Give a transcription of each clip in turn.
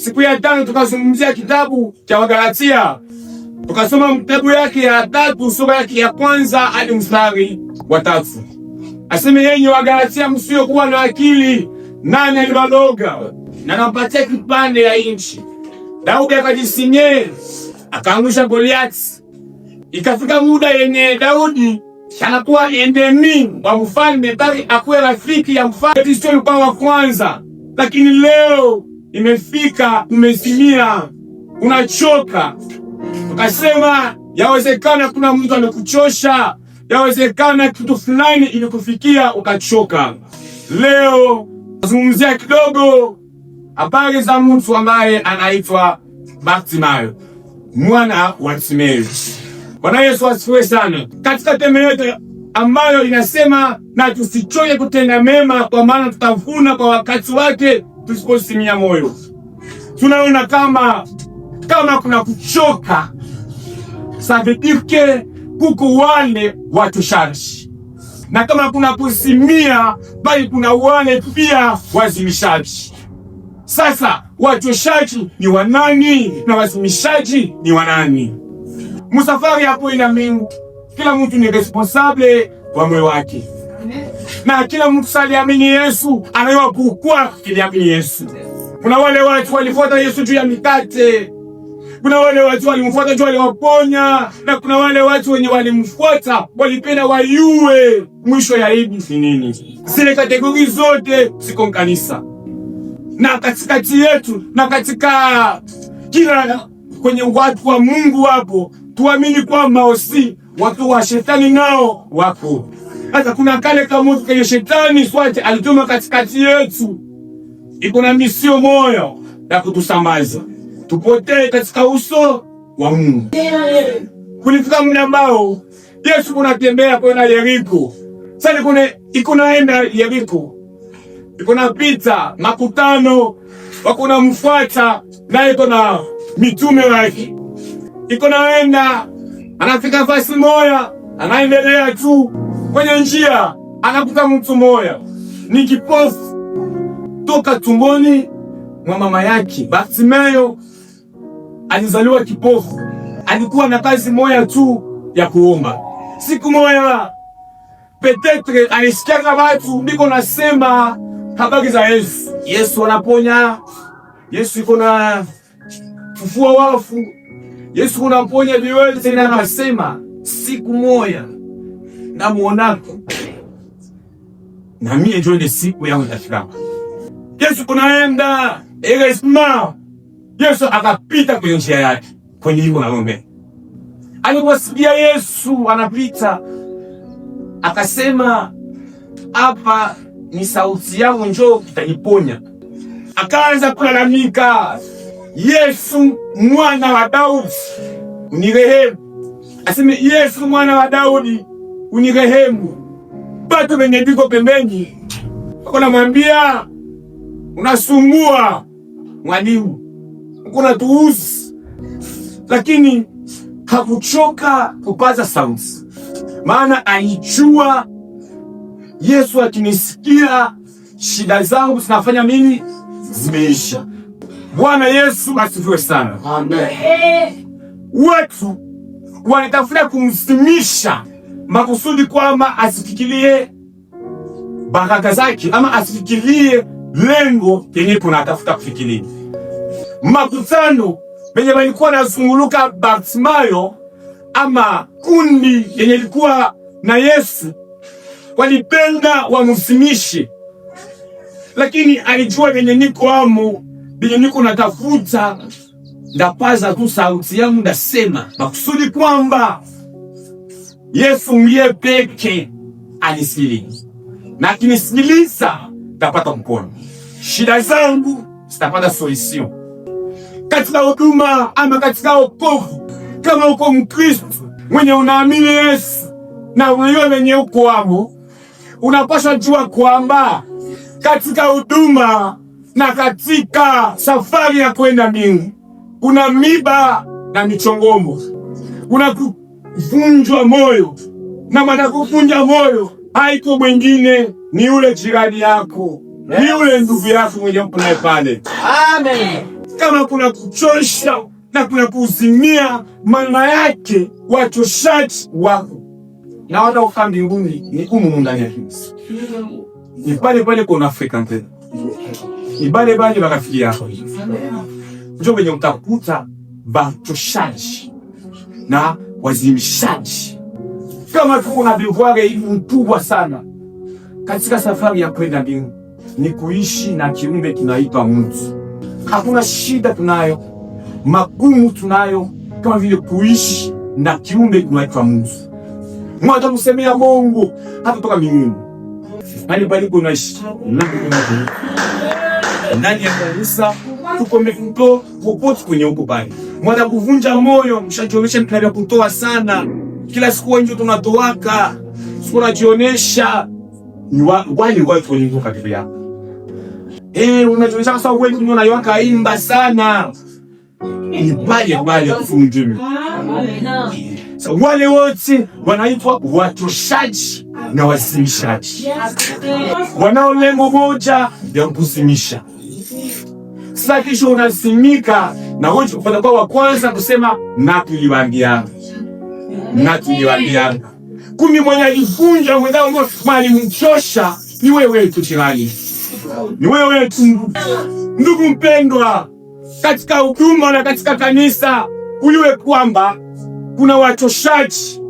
Siku ya tano tukazungumzia kitabu cha Wagalatia. Tukasoma kitabu yake ya 3 sura yake ya 1 hadi mstari wa 3. Aseme yenye Wagalatia msiokuwa na akili, nani aliwaloga? Na nampatia kipande ya inchi. Daudi akajisinye, akaangusha Goliathi. Ikafika muda yenye Daudi anakuwa endemi wa mfalme, bali akuwe rafiki ya mfalme. Kristo yuko wa kwanza. Lakini leo imefika, umesimia, unachoka. Tukasema yawezekana kuna mtu amekuchosha, yawezekana kitu fulani ilikufikia ukachoka. Leo nazungumzia kidogo habari za mtu ambaye anaitwa Bartimayo, mwana wa Timeo. Bwana Yesu asifiwe sana. Katika teme yetu ambayo inasema na tusichoke kutenda mema, kwa maana tutavuna kwa wakati wake tusiposimia moyo. Tunaona kama kuna kuchoka, sabidike kuko wale watoshaji, na kama kuna kusimia, bali kuna wale pia wazimishaji. Sasa watoshaji ni wanani na wazimishaji ni wanani? Musafari hapo ina mingi. Kila mtu ni responsable wa moyo wake. Na kila mtu saliamini Yesu anayua kukua kiliamini Yesu. Kuna wale watu walifuata Yesu juu ya mikate. Kuna wale watu walimfuata juu aliwaponya, na kuna wale watu wenye walimfuata walipenda wayue mwisho ya hivi ni nini. Zile kategori zote ziko kanisa. Na katikati yetu na katika kila kwenye watu wa Mungu wapo, tuamini kwa maosi watu wa shetani nao wako. Hata kuna kale kama kwenye shetani swate alituma katikati yetu. Iko na misio moyo ya kutusambaza tupotee katika uso wa Mungu. Kulifika muda ambao Yesu kunatembea kwenda Yeriko. Sasa iko naenda Yeriko. Iko na pita makutano, wako na mfuata, na iko na mitume wake. Iko naenda, anafika fasi moya, anaendelea tu kwenye njia, anakuta mtu moya ni kipofu toka tumboni mwa mama yake. Bartimayo alizaliwa kipofu, alikuwa na kazi moya tu ya kuomba. Siku moya petetre alisikia watu biko nasema habari za Yesu. Yesu anaponya, Yesu iko na fufua wafu, Yesu unaponya viwete. Tena anasema siku moya na muonako na mie ndio ile siku yangu itafika. Yesu kunaenda eresma. Yesu akapita kwenye njia yake kwenye hiyo ng'ombe. Aliposikia Yesu anapita, akasema hapa ni sauti yangu, njoo itaniponya. Akaanza kulalamika, Yesu mwana wa Daudi unirehemu. Aseme Yesu mwana wa Daudi unirehemu. Batu wenye biko pembeni wako namwambia, unasumbua mwalimu, kuna tuuzi. Lakini hakuchoka kupaza sauti, maana alijua Yesu akinisikia shida zangu zinafanya mimi zimeisha. Bwana Yesu asifiwe sana. Amen. Watu wanatafuta kumsimisha makusudi kwamba asifikirie baraka zake, ama asifikirie lengo yenye kuna atafuta kufikiria. Makutano wenye walikuwa nazunguluka Bartimayo, ama kundi yenye ilikuwa na Yesu, walipenda wamsimishe, lakini alijua venye niko amo, venye niko natafuta, ndapaza tu sauti yangu, ndasema makusudi kwamba Yesu ndiye peke anisikilize, na akinisikiliza tapata mkono, shida zangu zitapata solution. Katika huduma ama katika wokovu, kama uko Mkristo mwenye unaamini Yesu na unajua venye uko wamo, unapaswa jua kwamba katika huduma na katika safari ya kwenda mbinguni kuna miba na michongomo, kuna kuvunjwa moyo, na maana kuvunja moyo haiko mwingine, ni ule jirani yako, ni ule ndugu yako mwenye upo naye pale. Amen. Kama kuna kuchosha na kuna kuzimia, maana yake wachoshaji wako na wata uka mbinguni ni humu ndani ya kanisa. Ni pale pale kuna frequente. Ni pale pale marafiki yako. Ndio wenye utakuta wachoshaji na wazimishaji. Kama tuko na devoir hii mkubwa sana katika safari ya kwenda mbinguni, ni kuishi na kiumbe kinaitwa mtu. Hakuna shida tunayo, magumu tunayo, kama vile kuishi na kiumbe kinaitwa mtu. Mwacha msemea Mungu hata toka mbinguni. Bali kuna shida ndani ya kanisa, tuko mekuto popote kwenye huko pale. Mwacha kuvunja moyo, mshajionyesha mtaka kutoa sana. Kila siku nje tunatoaka. Siku najionesha ni wale watu wengi katika yako. Unajionyesha sasa wewe ndio unayoka imba sana. Ni bali kufundimi. So, wale wote wanaitwa watoshaji na wasimishaji. Wanao lengo moja ya kusimisha. Sasa kisha unasimika na wote kupata kwa wa kwanza kusema na tuliwaambia. Kumi mwenye alivunja mwenzao mali mchosha ni wewe tu jirani. Ni wewe tu ndugu mpendwa, katika huduma na katika kanisa uliwe kwamba kuna wachoshaji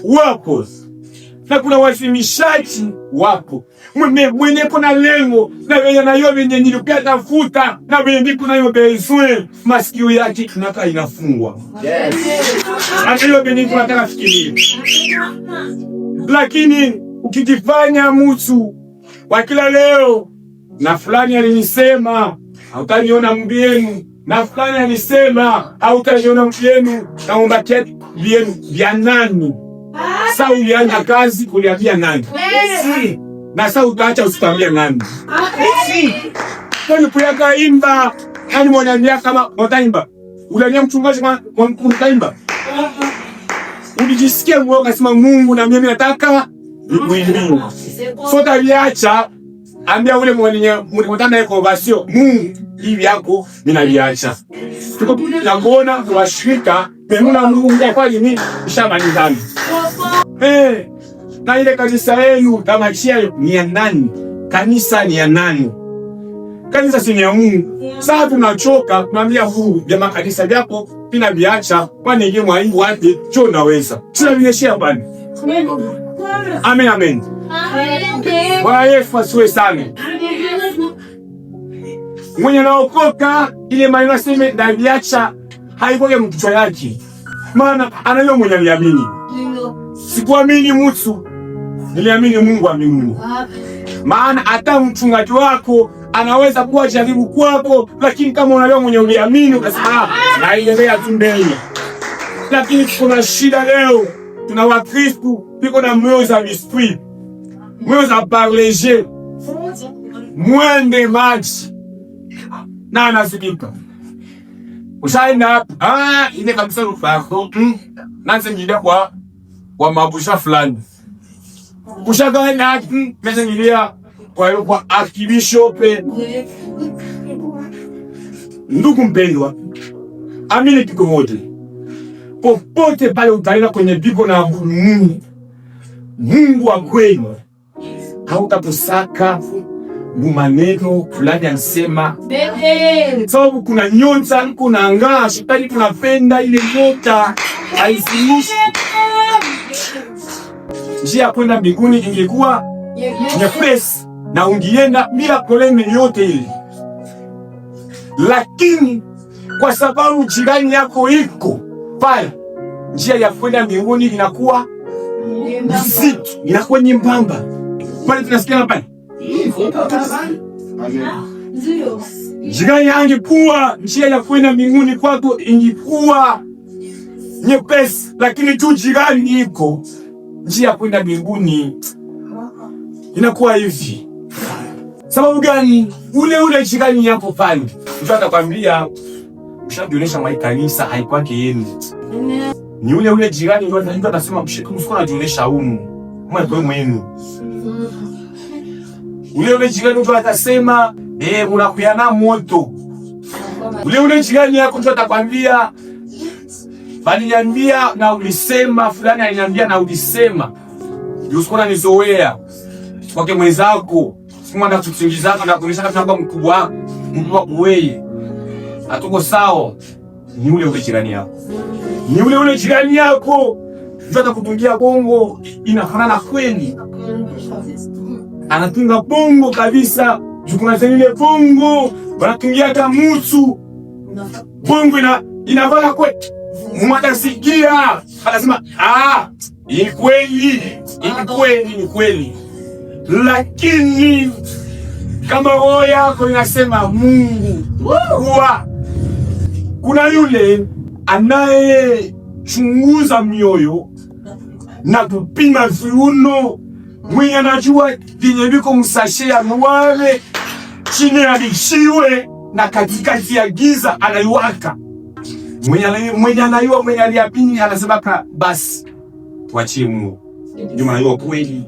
wapo na kuna wasimishaji wapo. Mwenye kuna lengo na wenye na yo wenye nilipia tafuta na wenye kuna yo bezwe, masikio yake tunaka inafungwa. Yes. Hata yo wenye tunataka fikiria. Lakini ukijifanya mtu wa kila leo, na fulani alinisema hautaniona mbienu, na fulani alisema hautaniona mbienu, na umbaketi bienu vya nani? Sasa ulianza kazi kuliambia nani? Na sasa utaacha usitambia nani? Kwani kuyaka imba, yani mwananiambia kama wataimba. Ulania mchungaji kwa mtaimba. Ulijisikia mwoga sema Mungu na mimi nataka niimbe. Sota viacha, ambia ule mwenye conversion, Mungu hivi yako ninaviacha. Tuko tunaona washirika pemuna Mungu kwa nini shamalizana. Na ile kanisa yenu tamashia ni ya nani? Kanisa ni ya nani? Kanisa si ya Mungu. Sasa tunachoka tunamwambia Mungu, jamaa kanisa yako pina biacha, kwani yeye mwaibu wapi? Cho naweza. Sasa vineshia bani. Amen amen. Bwana Yesu asiwe sana. Mwenye naokoka ile maneno aseme ndabiacha haiko ya mkichwa yake. Maana anayo mwenye aliamini. Sikuamini mtu, niliamini Mungu wa mbinguni. Maana hata mchungaji wako anaweza kuwa jaribu kwako, lakini kama unaleo mwenye uliamini ukasema naendelea tu mbele. Lakini kuna shida leo, tuna Wakristo piko na moyo za l'esprit, moyo za parleger, mwende maji na anasikika. Ushaenda ile kabisa rufako, nanze njida kwa mabusha fulani. Kushaka na meza nilia kwa archbishop. Ndugu mpendwa, amini kiko moja. Popote pale utaenda kwenye Biblia na Mungu wa kweli, hautaposaka maneno fulani anasema. Sababu kuna nyota, kuna angaa, shetani tunapenda ile nyota haizimishi. Njia ya kwenda mbinguni ingekuwa nyepesi na ungienda bila problemi yote ile. Lakini kwa sababu jirani yako iko pale, njia ya kwenda mbinguni inakuwa nzito, inakuwa nyembamba. Pale tunasikia pale. Jirani angekuwa njia ya kwenda mbinguni kwako ingekuwa nyepesi, lakini tu jirani iko, njia ya kwenda mbinguni inakuwa hivi. Sababu gani? Ule jirani yako pale, mtu atakwambia ushajionyesha mwa kanisa haikwake yenu. Ni ule jirani ndio mtu atasema mshiko anajionyesha humu. Mwa mwenu. Ule jirani ndio atasema mnakuiana moto. Ule jirani yako ndio atakwambia aliniambia na ulisema, fulani aliniambia na ulisema. Yusikona nizoea. Kwake mwenzako, siku anda kusingiza na kunisha kama mkubwa wako, mkubwa wewe. Hatuko sawa. Ni ule jirani yako. Ni ule jirani yako. Ndio atakutungia bongo inafanana kweli. Anatunga bongo kabisa. Jukuna zile bongo, wanatungia kama mtu. Bongo inavala kwetu. Mwata sikia, anasema ni kweli. Lakini kama roho yako inasema Mungu, kuna yule anayechunguza mioyo na kupima viuno, mwenye anajua vyenye viko msashe ya mwale chini ya bishiwe na katikati ya giza anaiwaka. Mwenye anayua mwenye aliyapini anasema basi tuachie Mungu. Ndio anayua kweli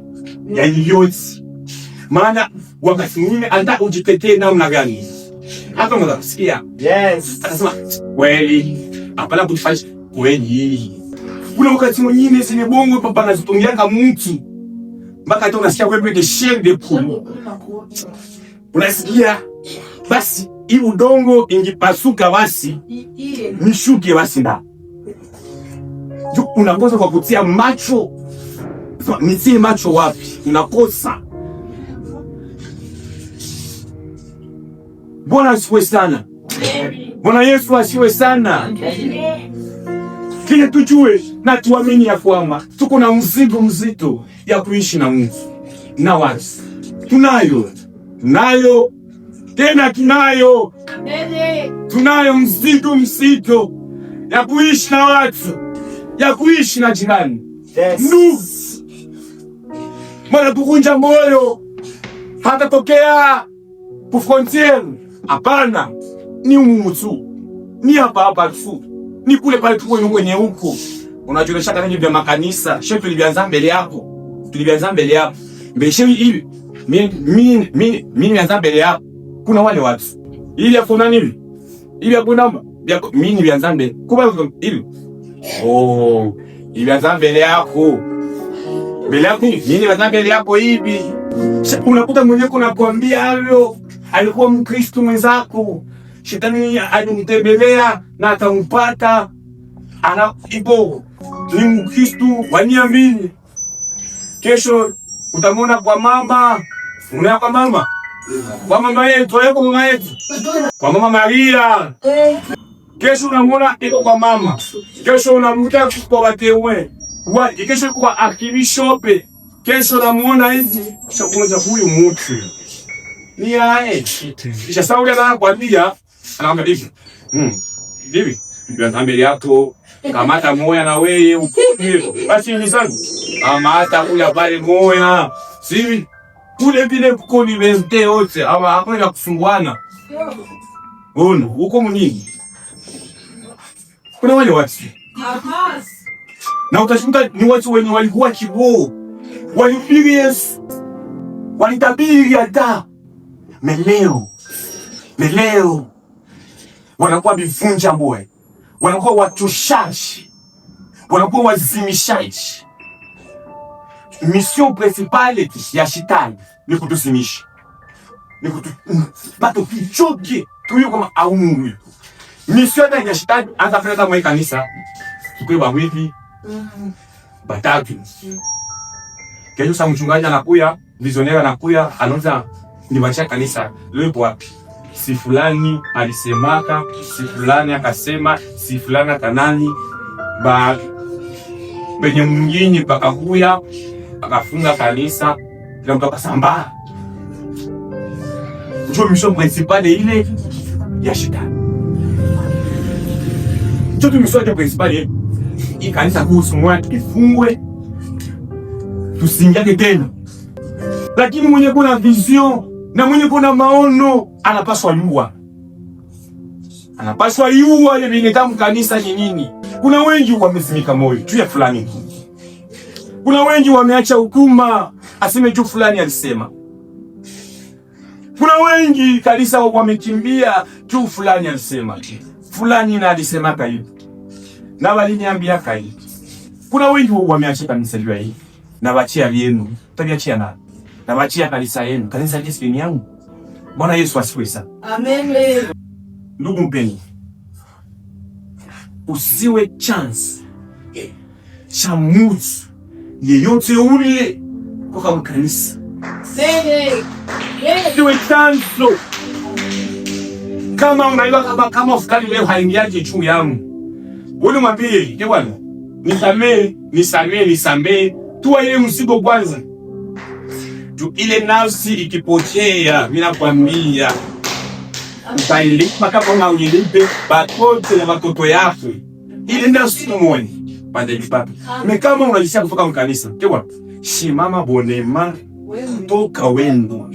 ya yote. Maana wakati mwingine anataka ujitetee namna gani? Hata unasikia. Yes. Anasema kweli. Hapana kufanya kweli. Kuna wakati mwingine zile bongo papa anazitungianga mtu. Mpaka hata unasikia wewe de chair de poule. Unasikia? Basi hii udongo ingipasuka basi nishuke basi nda. Unakosa kwa kutia macho. Nitie macho wapi? Unakosa. Bwana asifiwe sana. Bwana Yesu asifiwe sana. Kile tujue na tuamini ya kwamba tuko na mzigo mzito ya kuishi na Mungu. Na wazi. Tunayo. Tunayo mzigo mzito ya kuishi na watu, ya kuishi na jirani. Ndugu, mwana kukunja moyo hata tokea ku frontiere. Hapana, ni umutu, ni hapa tu, ni kule pale tu kwenye huko. Unajua shaka nini vya makanisa, shefu tulianza mbele yako. Mbeshe hivi. Mimi nianza mbele yako. Kuna wale watu. Ili hakuna nini? Ili hakuna mimi nianza mbele. Kuba ili. Nianza mbele yako. Mimi nianza mbele yako hivi. Unakuta mwenyewe kunakwambia hayo. Alikuwa Mkristo mwenzako. Shetani alimtembelea na atampata. Ipo ni Mkristo waniamini. Kesho utamwona kwa mama. Unaona kwa mama? Kwa mama yetu, kwa mama yetu. Kwa mama Maria. Kesho unamwona iko kwa mama. Kesho unamkuta kwa watewe. Kesho kwa archbishope. Kesho unamuona hizi. Shakuja huyu mtu. Ni ae. Kisha Sauli anakuambia, anaambia hivi. Hivi, ndio mbele yako. Kamata moya na wewe. Basi ni sana. Kamata kula pale moya. Sivi. Kule vile kuko liberté yote, ama hakuna kufunguana. Huko mnini? Kuna wale watu. Na utashuka ni watu wenye walikuwa kiboo. Walihubiri Yesu. Walitabiri hata. Meleo. Wanakuwa bifunja moyo. Wanakuwa watoshaji. Wanakuwa wazimishaji. Mission principale ya shetani ni kutusimisha. Ni bato kichoke tuyo kama aungu. Mission ya shetani anafanya mwa kanisa. Tukwe ba hivi. Batatu. Kesho sa mchungaji anakuya, visionnaire anakuya, anaanza niwacha kanisa. Leo wapi? Si fulani alisemaka, si fulani akasema, si fulani akanani ba benye mwingine pakakuya akafunga kanisa kila mtu akasambaa. Ndio mission principale ile ya shetani. Ndio mission principale hii kanisa kuhusu mwana ifungwe tusingiake tena. Lakini mwenye kuna vision na mwenye kuna maono anapaswa yua ile binadamu kanisa ni nini. Kuna wengi wamezimika moyo juu ya fulani. Kuna wengi wameacha hukuma aseme juu fulani alisema. Kuna wengi kanisa wamekimbia tu fulani alisema, fulani na alisema hivi, na waliniambia hivi. Kuna wengi wameacha kanisa hili na wachia yenu, tabiachia na wachia kanisa yenu. Kanisa hili ni yangu. Bwana Yesu asifiwe sana. Amen. Ndugu mpendwa, usiwe chance cha mtu yeyote ule kwa kanisa. Usiwe chance. Kama unaiwa kama fukari leo haingiaje juu yangu, wewe mwambie bwana, nisamee tuwa ile msigo kwanza. Tu ile nafsi ikipotea, mimi nakwambia utailipa kama unilipe batoto na watoto yako. Ile nafsi muone badali papa. Kama unalisha kutoka mkanisa, kwa shimama bonema toka wendo.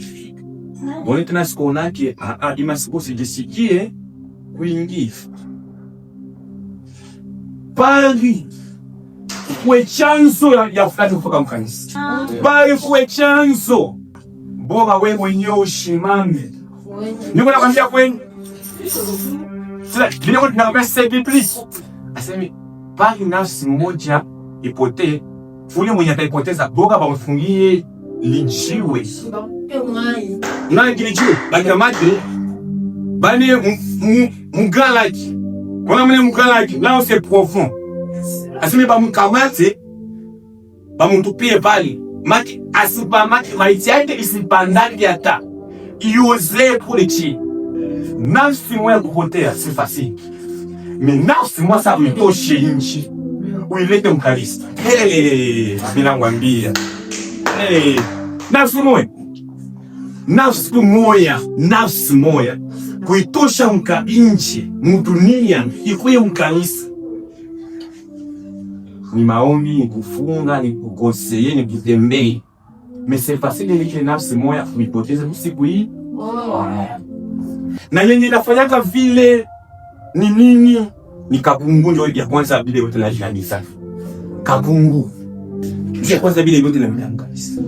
Bone tena sikonake ima sikosi jisikie kuingia. Bali kwe chanzo ya fulani kutoka mkanisa. Bali kwe chanzo bora wewe mwenyewe ushimame. Niko nakwambia kwenu. Sasa niko nakwambia sasa please. Asemi bali nafsi moja ipotee, ule mwenye ataipoteza bora bamfungie lijiwe. Na kilijiwe bakamati bani mgalaki. Kuna mwenye mgalaki là c'est profond. Asemi bamkamate bamutupie pale. Maki asipamaki maiti yake isipandaki hata. Iose kulichi. Nafsi moja kupotea si facile. Mais nafsi moja sa mtoshe nchi. Uilete mkaristo. Bila ngwambia. Nafsi moja kuitosha mka nchi mdunia ikuye mkanisa. Ni maombi, ni kufunga, ni kukoseye, ni kutembea. Mais c'est facile ile nafsi moja kuipoteza usiku hii. Na yenye inafanyaka vile ni nini? Ni kabungu ndio ya kwanza bila yote la kanisa. Kabungu. Ndio kwanza bila yote la kanisa.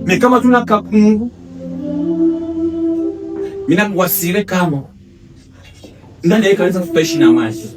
Mais kama tuna kabungu, mina mwasire kama ndani ya kanisa tutaishi na maji.